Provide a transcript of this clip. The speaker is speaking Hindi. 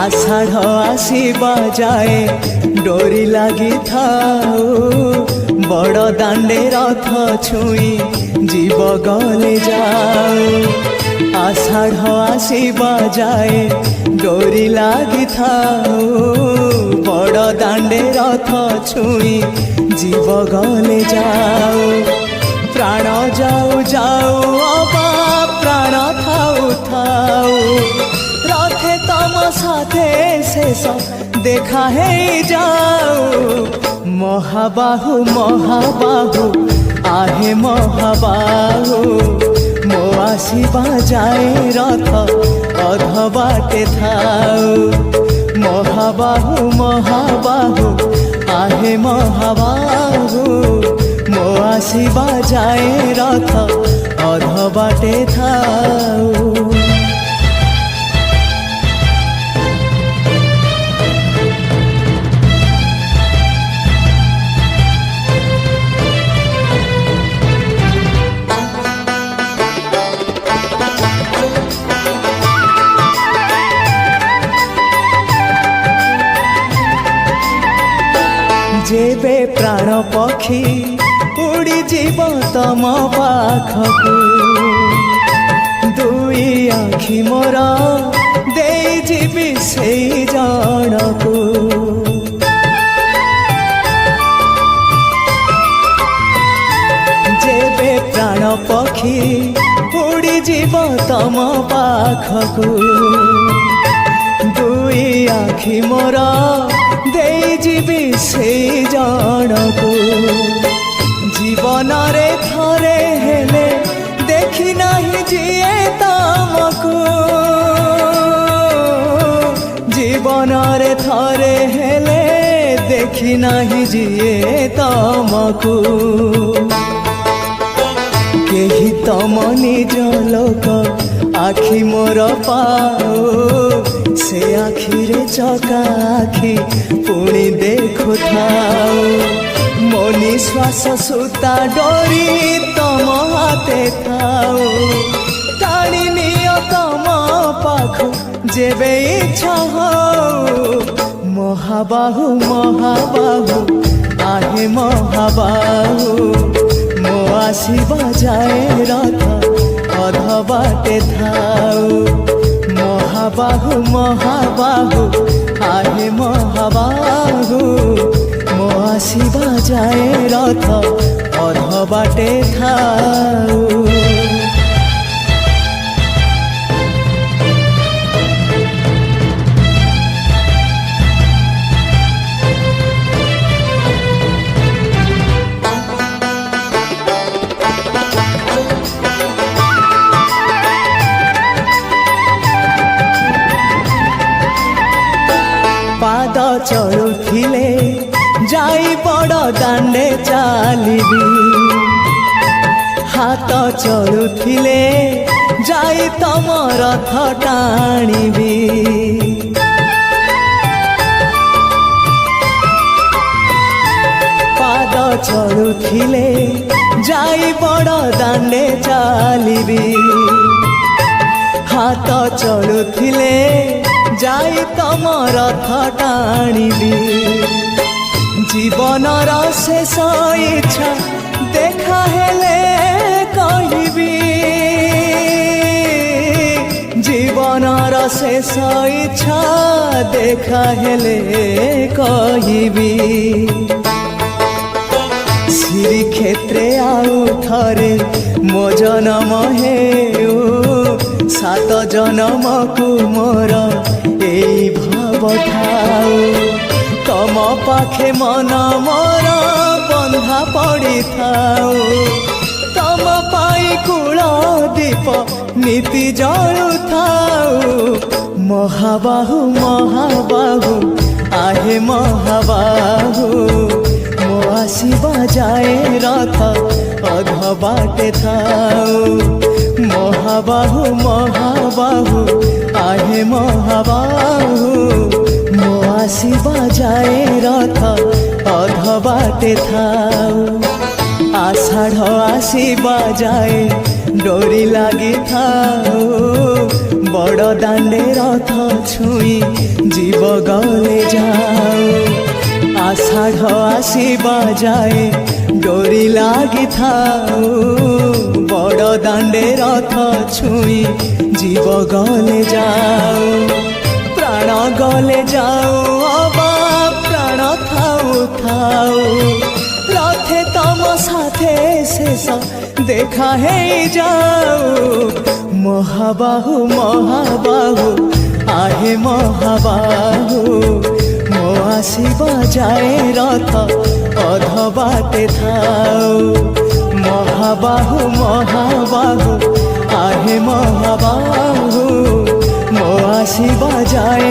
आषाढ़ आसीबा जाए डोरी लगी थाओ बड़ दांडे रथ छुई जीव गले जाओ। आषाढ़ आसीबा जाए डोरी लगी थाओ बड़ दांडे रथ छुई जीव गले जाओ। प्राण जाऊ जाऊ अबा प्राण थाऊ थाऊ रथे तम साथे शेष देखा है जाओ। महाबाहु महाबाहु आहे महाबाहु मो आसीबा जाए रथ अध बाटे थाओ। महाबाहु महाबाहु आहे महाबाहु मो आसीबा जाए रथ अध बाटे थाओ। जेबे प्राण पक्षी उड़ी जीव तम पाखकू दुई आखि मोर दे जीवी से जनकू। जेबे प्राण पक्षी उड़ी जीव तम पाखकू दुई आखि मोर दे जीवी से जनकू। जीवन रे थरे हेले देखी नहीं जिए तमकू। जीवन रे थरे हेले देखी नहीं जिए तमकू। केही तम निज लोक आखि मोर पाओ से आखि रे चका आखि पुणी देखु थाओ। मो निश्वास सूता डोरी तम हाथे थाओ टाणी नियो तम पाखु जेबे इच्छा हो। महाबाहु महाबाहु आहे महाबाहु मो आसीबा जाए रथ अध बाटे थाओ। महाबाहु महाबाहु आहे महाबाहु मो आसीबा जाए रथ अध बाटे थाओ। पाद चलुथिले जाई बड़ दांडे चालिबी हाथ चलुथिले जाई तम रथ टाणीबी। पाद चलुथिले जाई बड़ दांडे चालिबी हाथ चलुथिले जाई तम रथ टाणीबी। जीवन शेष इच्छा देखा हेले कहिबी। जीवन शेष इच्छा देखा हेले कहिबी। श्री क्षेत्रे आउ थरे मो जनम हेउ सात जनम को मोर एई भाव थाओ। तम पाखे मन मोर बंधा पड़ी थाओ। तम पाई कूल दीप नीति जलु थाओ। महाबाहु महाबाहु आहे महाबाहु मो आसीबा जाए रथ अध बाटे थाओ। महाबाहु महाबाहु आहे महाबाहु मो आसीबा जाए रथ अध बाटे थाओ। आषाढ़ आसीबा जाए डोरी लगी थाओ बड़ दांडे रथ छुई जीव गले जाओ आषाढ़ आसीबा जाए डोरी लगी थाओ बड़ दांडे रथ छुई जीव गले जाओ प्राण गले जाओ अबा प्राण थाऊ थाऊ रथे तम साथे शेष देखा है जाओ महाबाहु महाबाहु आहे महाबाहु मो आसीबा जाए रथ अध बाटे थाओ महाबाहु महाबाहु आहे महाबाहु मो आसीबा जाए